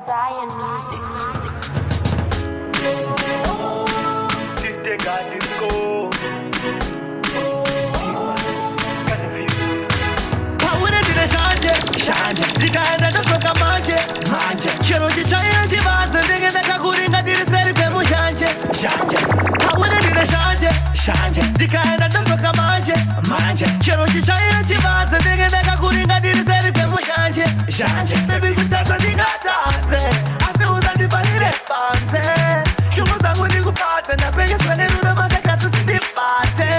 Zion music. This they got this go. Shanjo, ndikaenda ndadzoka manje chero chichaira chivanze ndenge ndakakuringa ndiri seri kwemushanje aune ndine shanje ndikaenda ndadzoka manje chero chichaira chivanze ndenge ndakakuringa ndiri seri kwemushanje bebi kutadza ndingatadze asi uzandifanire panze shumo dzangu ndikufadze ndapenyeswa nerune masekatu sindibate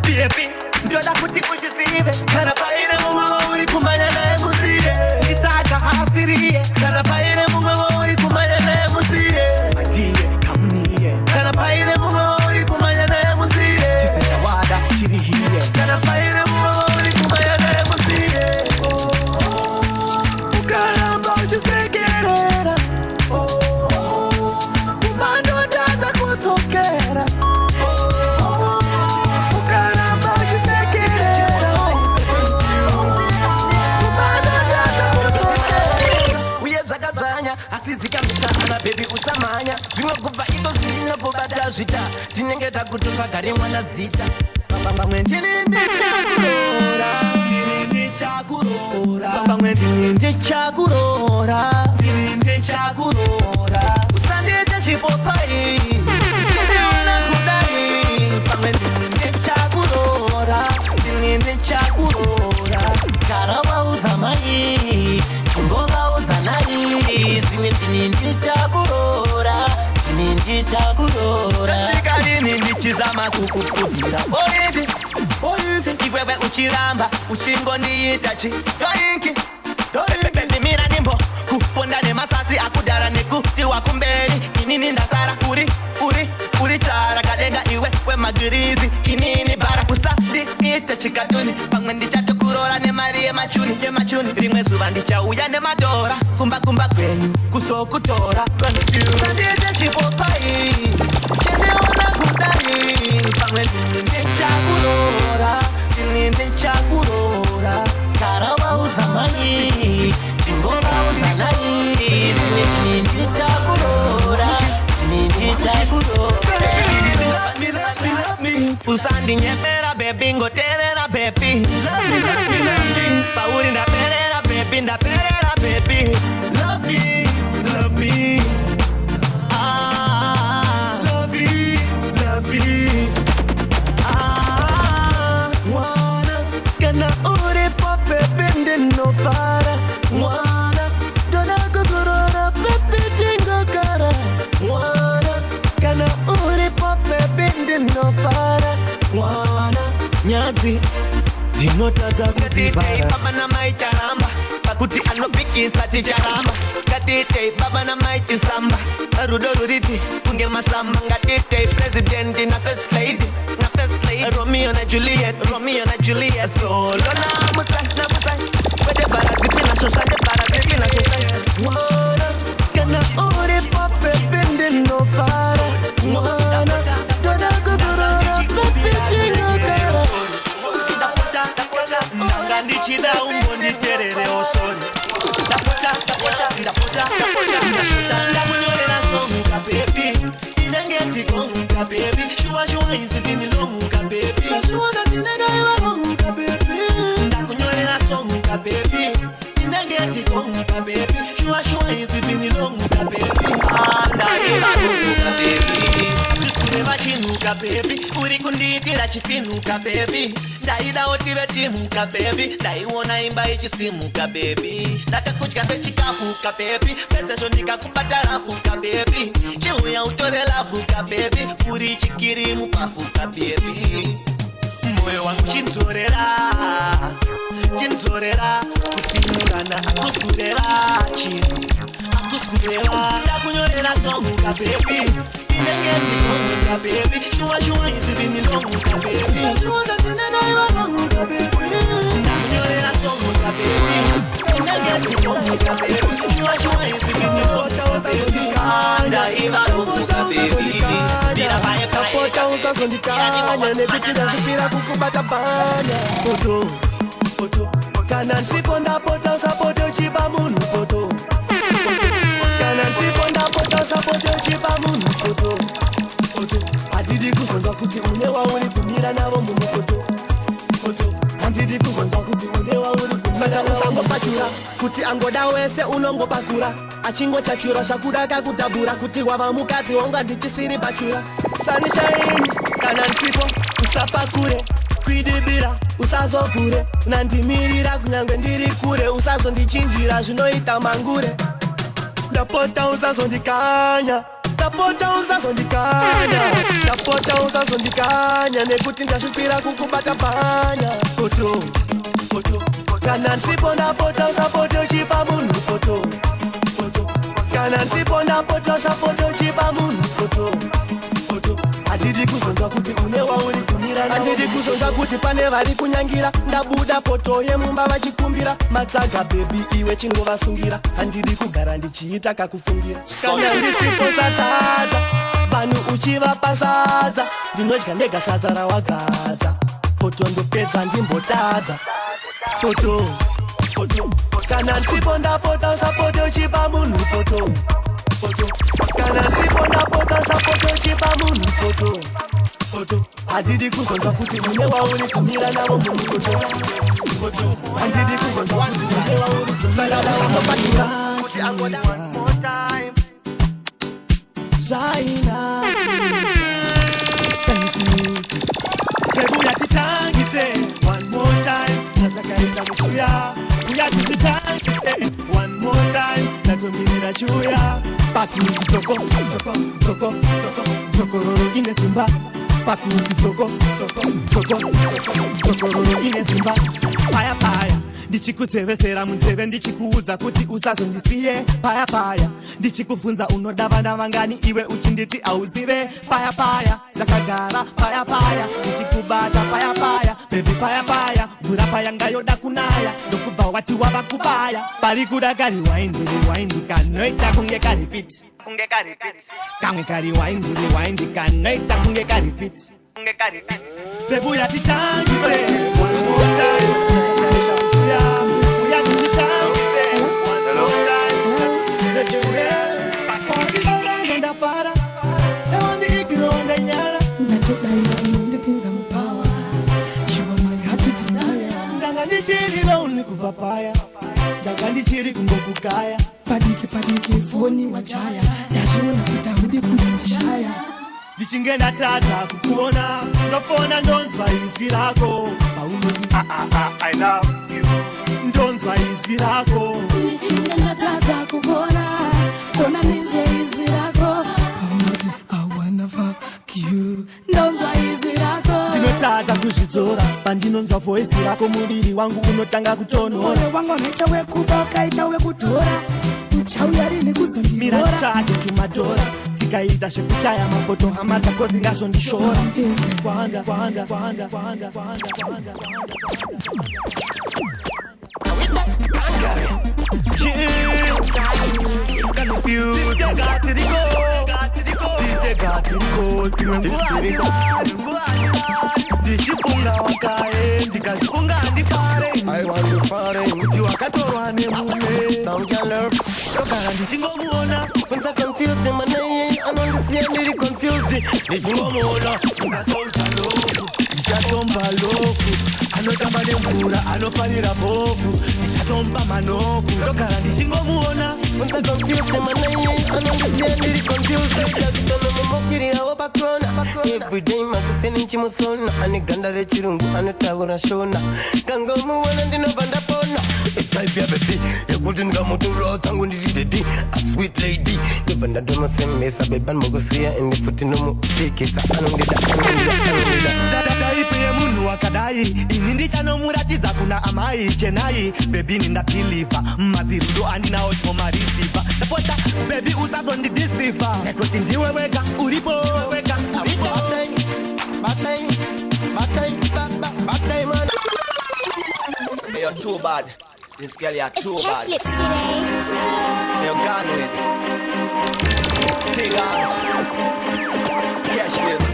baby ndoda kuti uchisive kana paine mumwe wauri kumanya naye musire nditaka hasiriye kana paine mumwe wauri kumanya naye musire matiye kamuniye kana paine mumwe wauri kumanya naye musire chise chawada chirihiye kana paine mumwe wauri kumanya naye musire ukaramba uchisekerera kumandodadza kudzokera asidzikamisa baby usamanya zvinogubva ito zvinobata zvita tinenge takutotsvaga rimwana zita pamwe ndini ndichakurora usandiite chipopayi chindiona kudai pamwe ndini ndichakurora gara vaudza mai chimbovaudza nai zvimwe ndini ndichakurora ndasvikarini ndichizama kukupfuvira oiti iwewe uchiramba uchingondiita chidoinki ndimira nimbo kuponda nemasasi akudhara nekuti wakumberi inini ndasara uri tara kadenga iwe wemagirizi inini bara usandiite chikatuni pamwe ndichatokurora nemari yemachuni rimwe zuva ndichauya nemadhora kumba kwenyu kusokutora usandiite chipopayi chendiona kudai pamwe ndichakurora gara vaudza mai chimbovaudza nai zvimwe ndini ndichakurora usandinyepera bebi ngoterera bebi pauri ndaperera bebi ndaperera bebi love me Mwana kana uripo bebi ndinofara Mwana dona kukurora bebi tingogara Mwana kana uripo bebi ndinofara Mwana nyadzi ndinotadza kudzibara baba namai charamba pakuti anopikisa ticharamba ngatitei baba namai chisamba rudo ruriti kunge masamba ngatitei president na first lady Romeo na Juliet solo na mutai wede barazipina shoshande barazipina shoshande Mwana kana uripo bebi ndinofara Mwana dona kukurora bebi tingogara Nanga ndichida umbonditerere osori Ndapota Ndakunyorera songa baby Inenge ndikonga baby Shua izibini longa baby Ndakunyorera songa baby Inenge ndikonga baby Shua izibini longa baby Ndakunyorera baby Chiskureva chinuka baby Uri kundiitira chifinuka baby Ndaida otive timuka baby Ndaiona imba ichisimuka baby Ndakakudya sechikafuka baby Pedzezvo ndikakubata rafuka baby Chihuya utore lafuka baby Uri chikiri mupafuka baby Moyo wangu chinzorera kufinurana akuskurera chino Ndakunyorera songa baby Inenge ndikonga baby Shua izibini longa baby Ndakunyorera songa baby Inenge ndikonga baby Shua izibini longa baby Ndaiva longa baby Ndirapaye kapota usazondikanya Nebichida zvipira kukubata panya Poto Kana nsipo ndapota usapoto usangopachura kuti angoda wese unongopakura achingo chachura shakuda kakudhabhura kuti wava mukadzi wonga ndichisiri pachura sunshine kana nsipo usapakure kuidibira usazovhure nandimirira kunyangwe ndiri kure usazondichinjira zvinoita mangure ndapota usazondikanya ndapota usazondikanya nekuti ndasvipira kukubata panya Poto kana nsipo ndapota usapoto chipa munhu Poto kana nsipo ndapota usapoto chipa munhu Poto handidi kuzonzwa kuti une wauri kumira handidi kuzonzwa kuti pane vari kunyangira ndabuda poto yemumba vachikumbira matsaga bebi iwe chingovasungira handidi kugara ndichiita kakufungira kana ndisipo sasadza vanhu uchivapa sadza ndinodya ndega sadza rawagadza poto ndopedza ndimbotadza Poto kana nsipo ndapota usapoto uchipa munhu Poto kana nsipo ndapota usapoto uchipa munhu Poto handidi kuzonzwa kuti une wauri kumira navo munhu Poto handidi kuzonzwa kuti une wauri kumira navo munhu kuti angoda one more time Zaina Huya Titangidze one more time natakaita mukuya Huya Titangidze one more time natomirira chuya pakuti Dzokororo ine simba pakuti Dzokororo ine simba paya ndichikusevesera munzeve ndichikuudza kuti usazondisiye paya ndichikubvunza unodavana vangani iwe uchinditi auzive paya ndakagara paya ndichikubata paya bebi paya mvura payanga yoda kunaya ndokubva wati wava kubaya pari kuda kari waindi kanoita kunge karipiti kamwe kari waindi kanoita kunge karipiti bebu yatitangidze one more time Papaya, ndakandichiri kungokugaya padike foni wachaya ndazviona kuti haudi kundondishaya ndichinge ndatadza kukuona ndofona ndonzwa izwi rako paunoti I love you ndonzwa izwi rako ndichinge ndatadza kukuona kona ndinzwe izwi rako paunoti I wanna fuck you ndonzwa izwi rako ndinotadza kuzvidzora pandinonzwa voisi rako muviri wangu unotanga kutonhora moyo wangu unoita wekuba ukaita wekudhora uchauya rini kuzondihora mira tsvake tumadhora tikaita zvekuchaya mapoto hama dzako dzingazondishora Squanda ndichifunga wakae ndikachifunga ndifare kuti wakatorwa nemume ndogara ndichingomuona Kunza confused in my name, I don't understand ndiri confused. Ndichingomuona ndasoucha lofu ndichatomba lofu anotamba nemvura anofarira bofu ndichatomba manofu ndogara ndichingomuona Kunza confused in my name, I don't understand ndiri confused. Ndakutana mumukirira wabakona everyday makuseni nchimusona aneganda rechirungu anotaura shona kangomuona ndinobva ndapona type ya baby yekuti ndingamutura tangu ndiri daddy a sweet lady ndobva ndandomusemesa beba ndimokusiya ende futi nomutekesa anondida type yemunhu wakadai ini ndichanomuratidza kuna amai chenai bebi ndindapiliva mazirudo andinawo chomarisiva ndapota bebi usazondidhisiva nekuti ndiwe wega uripo Batai, man. You're too bad. This girl, you're too It's bad. cash lips today. You're gone with Tigans. Cash lips.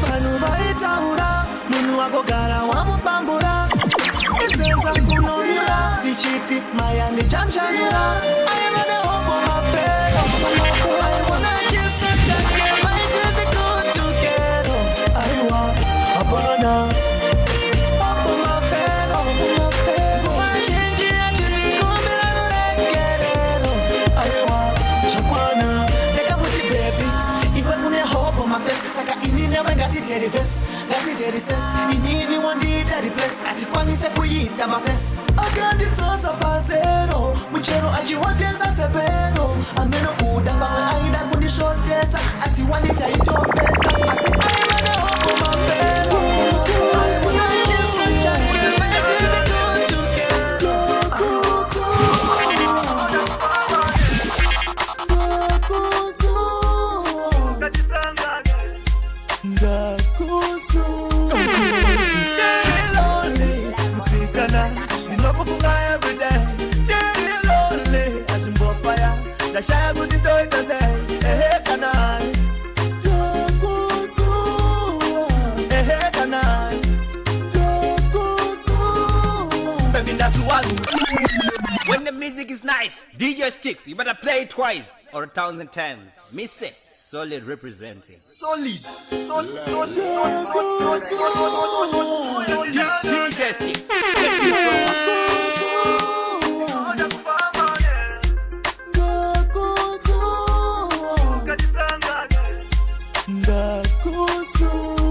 Vanhu vaitaura munhu wagogara wamupambura isenza kunomira ndichiti maya ndichamshandura aiva nehombo mapero I wanna kiss her again, might do the good together. Squanda. Open my fan, my change actually come and Ghero. Squanda, take a booty baby. Even when I hope on my face, like Inini never got it ready face. Got it ready sense. Inini one day to replace. At the one is a kuyi to my face. I got it all so pasero. Muchero aji one dance as a bero. I'm in a good and I ain't going to short dance. I see one day to eat your best. I say I rather hope on my face. I see my chest and jacket. I take the two together. Every day, daily lonely, as in fire. The shy with the door to say, hey, can I? Hey, can I? Baby, that's one. When the music is nice, DJ Stixx, you better play it twice or 1,000 times. Miss it. Solid representing. Solid. DJ Stixx.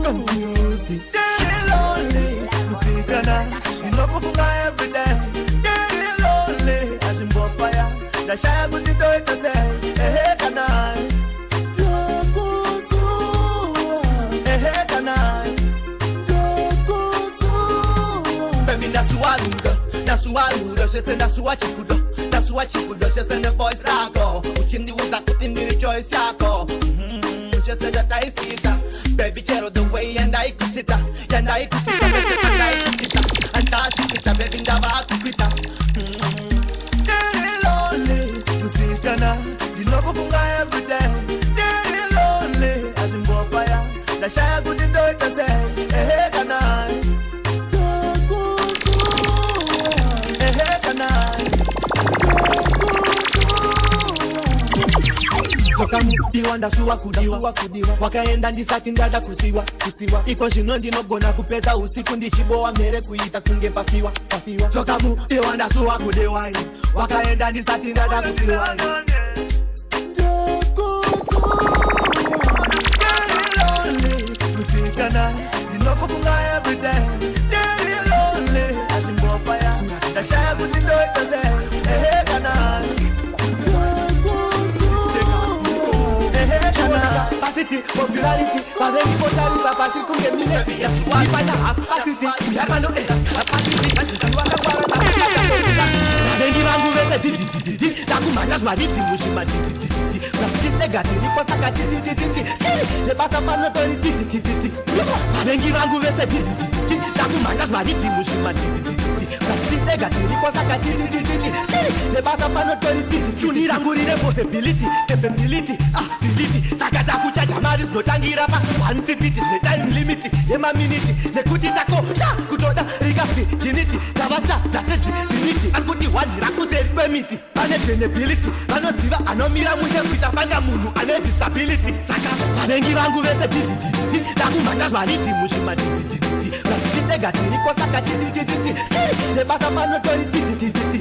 Confused, daily lonely, Musikana, you know go fly every day. Daily lonely, as in fire. The shy with the door to say, hey, can I? Hey, can I? Baby, that's one. She said that's what you could do. That's what you could do. She said the voice I go. Uchindi was that put in the choice I go. She said that I see that. Baby, Ghero the way and I could sit and I could sit and I could sit and I could sit baby, never to quit her. Daily lonely, Musikana, you know go fly every day. Daily lonely, as in fire. The shy with the door to say, hey, can I? Hey, can I? Tokamu diwa Ndasuwa kudiwa wakaenda ndisati Ndakusuwa iko zvino ndinogona kupedza usiku ndichibowa mhere kuita kunge pafiwa Tokamu diwa Ndasuwa kudiwa wakaenda ndisati Ndakusuwa Musikana ndinokufunga every day. Daily lonely as in fire. The shy with the door to say, hey, can I? Capacity, popularity, but then people tell us capacity could get minutes. Yes, one by the capacity, we have no capacity, and you want to borrow that. Then you want to say, Dhidhidhidhi, Ndakunyorera, Dhidhidhidhidhi, Versitile, Riposaka, Dhidhidhidhidhi, the Pasapano, Dhidhidhidhidhi. Then you want to say, Dhidhidhidhi, Ndakunyorera, Dhidhidhidhidhi, Versitile, Riposaka, Dhidhidhidhidhi, the Pasapano, Dhidhidhidhi. Chuniranguri, possibility, capability, ability. Sakata kuchaja maris no tangira pa 150 is the time limit. Yema minute, the kutitako, cha kutoda rikapi, unity, tabasta, daseti, unity, and kuti wadi rakuse permit, unability, anosiva, anomira muhe pitafanga munu, and disability. Saka, adengi vangu vese Dhidhidhidhi, Ndakunyorera, Dhidhidhidhidhi, Versitile, Rikosaka, Dhidhidhidhidhi, the Pasapano, Dhidhidhidhidhi.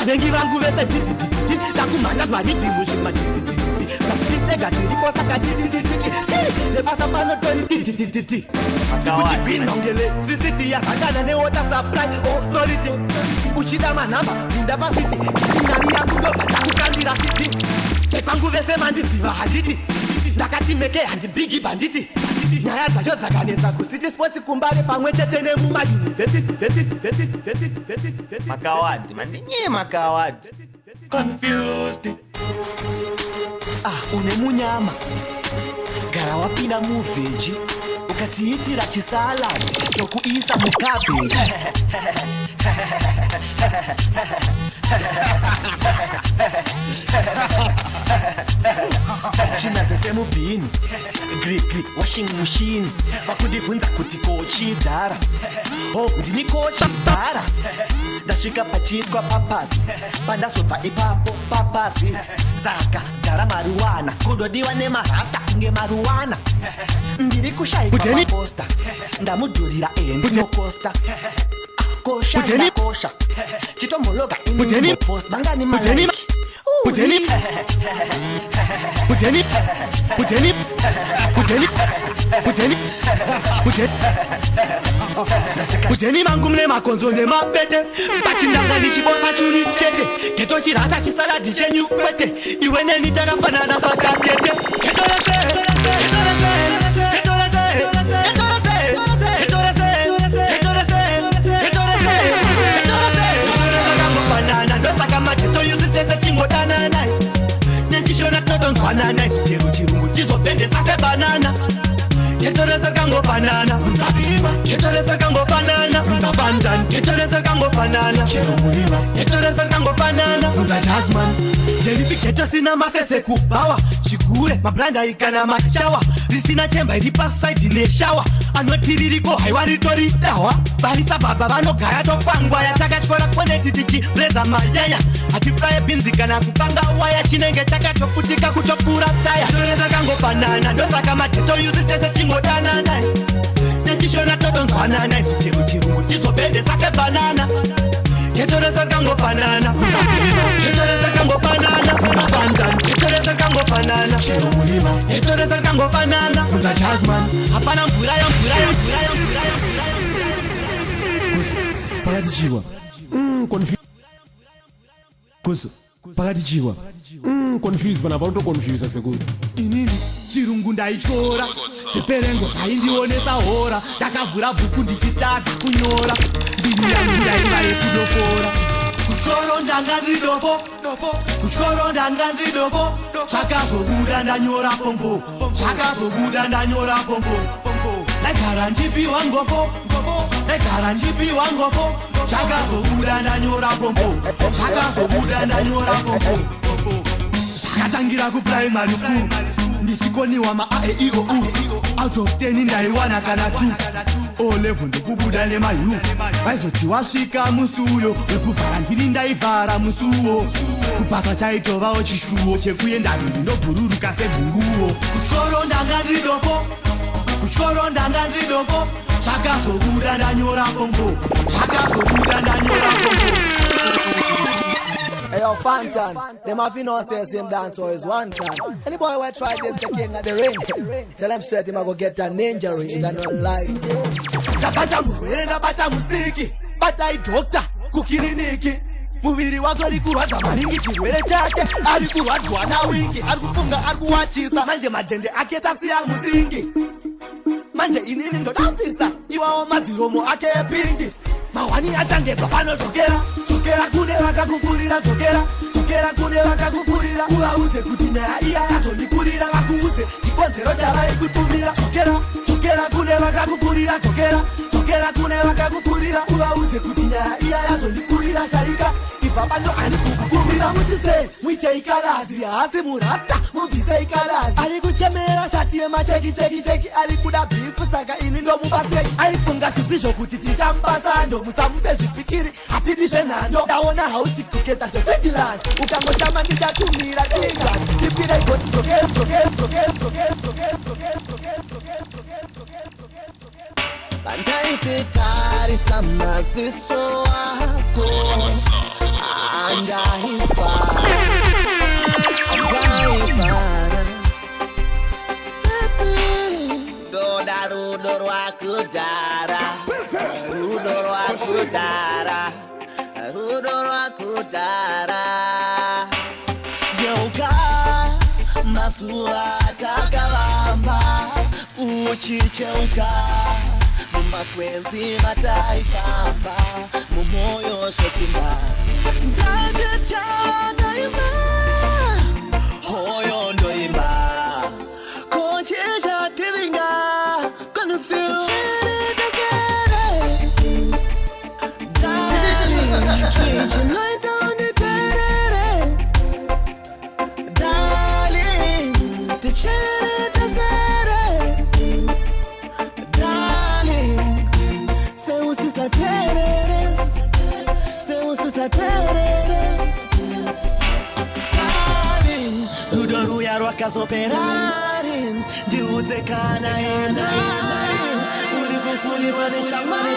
Adengi vangu vese Dhidhidhidhi, Ndakunyorera, Dhidhidhidhidhi, Versitile, Rikosaka, Dhidhidhidhidhi, the Pasapano, Dhidhidhidhidhi. Sikuti pinongele, sisiti ya sagana ne water supply authority. Uchida manamba, Indabasity, Inani ya kudo, Ndakukandira city. Ekwangu vese mandisiva haditi, Ndakati meke and bigi banditi. Nyaya dzacho dzakanetsa kusiti sports kumbare pamwe chete nemuma university. Makawadi, mandinye makawadi. Confused. Une munyama. Gara wapina muveji. Ukatiitira chisalad. Tokuisa mukabeji. China dzese mubhini. Gri washing machine. Vakundibvunza kuti kochi dhara. Oh, ndini kochi dhara. Ndasvika pachiitwa papasi. Pandazopa ipapo papasi. Saka gara mariwana. Kundodiwa nemarasta kunge mariwana. Ndiri kushaikwa maposta. ndamudhurira ndinokosta kosha ndakosha chitombologa ini post mangani malike Kuteni mangu mne makonzo ne mapete Pachindanga nichibosa chuni chete Keto chirasa chisaladi chenyu kwete Iwene nitakafanana sakakete Keto rese Banana ndosaka maketo yusitese chingotana nai Nechishona totonzwana nai Chirungu chizopendesa se banana Ketoresa kango banana, unzabima. Ketoresa kango banana, unzabandan. Ketoresa kango banana, cherumulima. Ketoresa kango banana, unza jasman. Yeripi keto sina masese kubawa. Shigure, mabranda ikana machawa. Risina chemba iripa side ne shower. Anotiririko haiwaritori dawa. Barisa baba bano gaya topangwa ya taka chikora kone titiki breza mayaya. Ati praye binzi kana kupanga waya chinenge chaka toputika kutopura taya. Ketoresa kango banana, dosa kama keto yuzi tese chingodana nai. Nechishona totonzwana nai. Chirungu chizopendesa se banana. Ketoresa kango banana, ketoresa kango banana, bandan. Ketoresa kango banana, cherumulima. Ketoresa kango banana, unza jasman. Hapana mpuraya. Pakati chiwa pakati chiwa confused pana pauto confuse sekuti Inini chirungu ndaichora chiperengo zvaindionesa hora ndakavhura bhuku ndichitadza kunyora mbiri yangu yaiva yekudofora kuchikoro ndanga ndiri dofo zvakazobuda ndanyora pombo ndagara ndipiwa ngofo zvakazobuda ndanyora pombo zvakatangira kuprimary school ndichikoniwa maaeiou out of 10 ndaiwana kana 2 o level ndikubuda nemayu vaizoti wasvika musi uyo wekuvhara ndiri ndaivhara musi uwo kupasa chaitovawo chishuwo chekuenda mbiri ndobhururuka segunguwo kuchikoro ndanga ndiri dofo zvakazobuda ndanyora pombo Hey yo, Fantan, them have no say Zim Dancehall is one time. Any boy who try this, the king of the ring. Tell him straight, him I go get an injury. It a no lie. Ndabata musiki, bata doctor, kukiriniki. Muviri wako arikurwadza maningi chirwere chake arikurwadzwa na wiki arikufunga arikuwachisa manje madhende aketa siya musingi manje inini ndodambisa iwawo maziromo ake epingi mawani atangedwa pano dzokera kune vakakufurira dzokera kune vakakufurira uvaudze kuti nyaya iya yazondikurira vakuudze chikonzero chavaikutumira dzokera kune vakakufurira dzokera kune vakakufurira uvaudze kuti nyaya iya yazondikurira sharika ibhabando andikukukumbira mutise muitei Calaz haasi murasta mubvisei Calaz ari kuchemera shati yemacheki ari kuda bhifu saka ini ndomubaseki aifunga zvisizvo kuti tichamubasa ndomusamupe zvipikiri hatidi zvenhando ndaona hauti kuketa zvevigilance ukangotama ndichatumira tinga ndipirei goti dzokera Bandaisitarisa maziso ako andaifara doda rudo rwakudhara yeuka mazuva kakavamba uchicheuka mumakwenzi mataifamba mumoyo zvetimba ndati chavaimba hoyo ndoimba kochicha tivinga konfused darling chichinoita undiperere darling tichiritesere Ruya rwakazoperari ndiudze kana ina uri kufulirwa neshamwari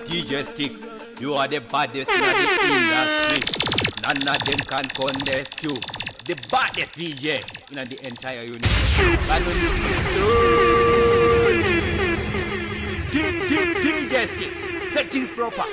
DJ Stixx, you are the baddest in the industry. None of them can contest you. The baddest DJ in the entire universe. DJ Stixx, settings proper.